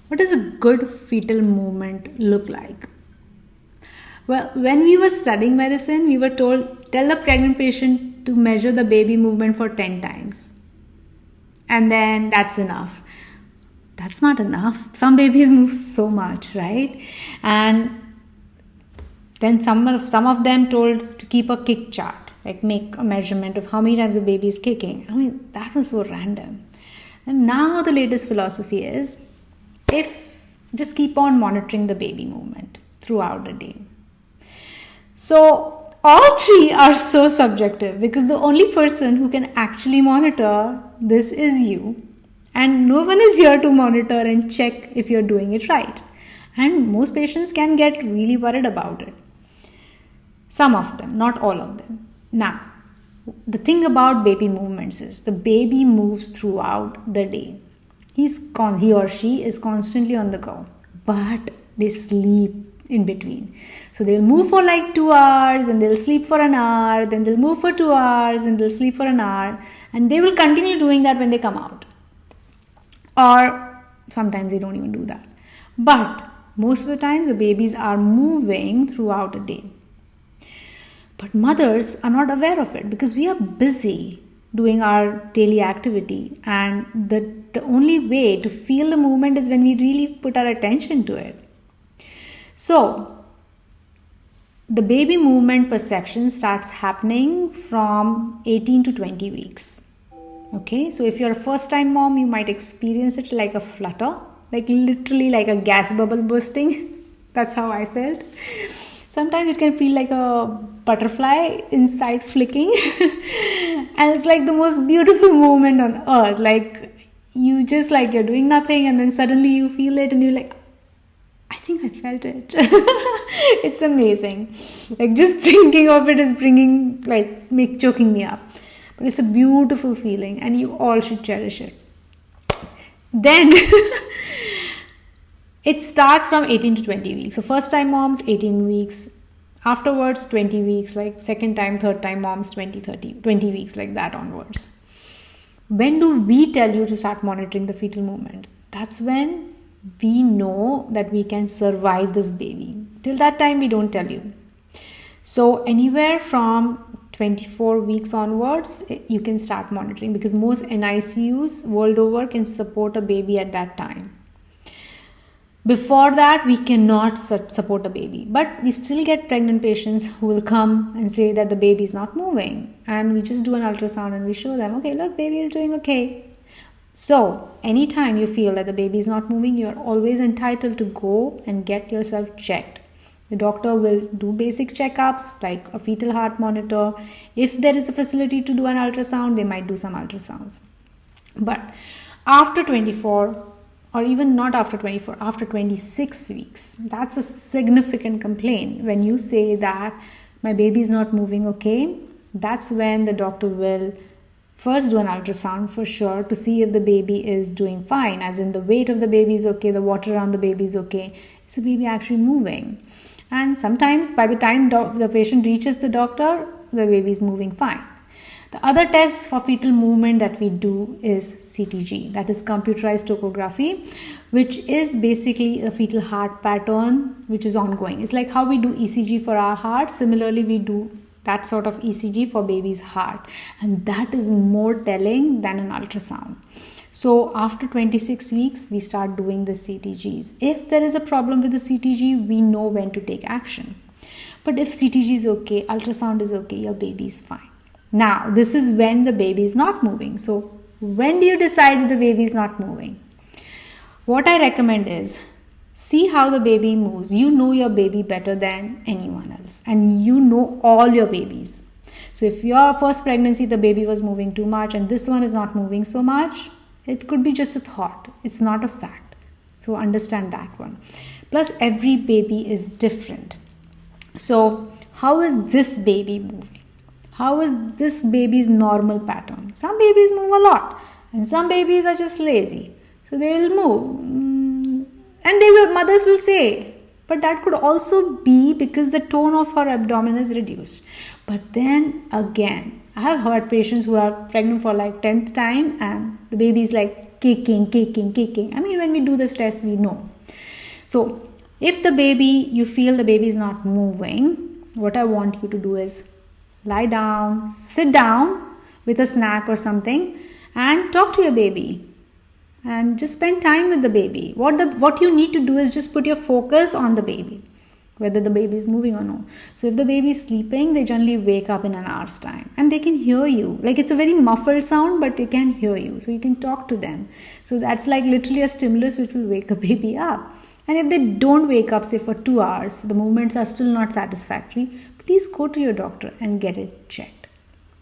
What does a good fetal movement look like? Well, when we were studying medicine, we were told, tell the pregnant patient to measure the baby movement for 10 times. And then that's enough. That's not enough. Some babies move so much, right? And then some of them told to keep a kick chart, like make a measurement of how many times the baby is kicking. I mean, that was so random. And now the latest philosophy is, if just keep on monitoring the baby movement throughout the day. So all three are so subjective because the only person who can actually monitor this is you, and no one is here to monitor and check if you're doing it right. And most patients can get really worried about it. Some of them, not all of them. Now, the thing about baby movements is the baby moves throughout the day. He or she is constantly on the go, but they sleep in between. So they'll move for like 2 hours and they'll sleep for an hour, then they'll move for 2 hours and they'll sleep for an hour, and they will continue doing that when they come out. Or sometimes they don't even do that. But most of the times the babies are moving throughout a day. But mothers are not aware of it because we are busy doing our daily activity, and the only way to feel the movement is when we really put our attention to it. So the baby movement perception starts happening from 18 to 20 weeks. Okay, so if you're a first time mom, you might experience it like a flutter, like literally like a gas bubble bursting. That's how I felt. Sometimes it can feel like a butterfly inside flicking. And it's like the most beautiful moment on earth. Like you just like you're doing nothing and then suddenly you feel it and you're like, I think I felt it. It's amazing. Like just thinking of it is choking me up. But it's a beautiful feeling and you all should cherish it. Then it starts from 18 to 20 weeks. So first time moms, 18 weeks. Afterwards, 20 weeks. Like second time, third time moms, 20 weeks, like that onwards. When do we tell you to start monitoring the fetal movement? That's when we know that we can survive this baby. Till that time, we don't tell you. So anywhere from 24 weeks onwards, you can start monitoring because most NICUs world over can support a baby at that time. Before that, we cannot support a baby, but we still get pregnant patients who will come and say that the baby is not moving, and we just do an ultrasound and we show them, okay, look, baby is doing okay. So anytime you feel that the baby is not moving, you're always entitled to go and get yourself checked. The doctor will do basic checkups like a fetal heart monitor. If there is a facility to do an ultrasound, they might do some ultrasounds. But after 24, or even not after 24, after 26 weeks, that's a significant complaint. When you say that my baby is not moving okay, that's when the doctor will first do an ultrasound for sure to see if the baby is doing fine, as in the weight of the baby is okay, the water around the baby is okay. Is the baby actually moving? And sometimes by the time the patient reaches the doctor, the baby is moving fine. The other test for fetal movement that we do is CTG, that is computerized topography, which is basically a fetal heart pattern which is ongoing. It's like how we do ECG for our heart. Similarly, we do that sort of ECG for baby's heart, and that is more telling than an ultrasound. So after 26 weeks, we start doing the CTGs. If there is a problem with the CTG, we know when to take action. But if CTG is okay, ultrasound is okay, your baby is fine. Now, this is when the baby is not moving. So when do you decide the baby is not moving? What I recommend is, see how the baby moves. You know your baby better than anyone else, and you know all your babies. So if your first pregnancy, the baby was moving too much and this one is not moving so much, it could be just a thought. It's not a fact. So understand that one. Plus, every baby is different. So how is this baby moving? How is this baby's normal pattern? Some babies move a lot and some babies are just lazy. So they will move. And mothers will say, but that could also be because the tone of her abdomen is reduced. But then again, I have heard patients who are pregnant for like 10th time and the baby is like kicking. I mean, when we do this test, we know. So if you feel the baby is not moving, what I want you to do is lie down, sit down with a snack or something and talk to your baby. And just spend time with the baby. What you need to do is just put your focus on the baby, whether the baby is moving or no. So if the baby is sleeping, they generally wake up in an hour's time and they can hear you. Like, it's a very muffled sound, but they can hear you. So you can talk to them. So that's like literally a stimulus which will wake the baby up. And if they don't wake up, say for 2 hours, the movements are still not satisfactory, please go to your doctor and get it checked.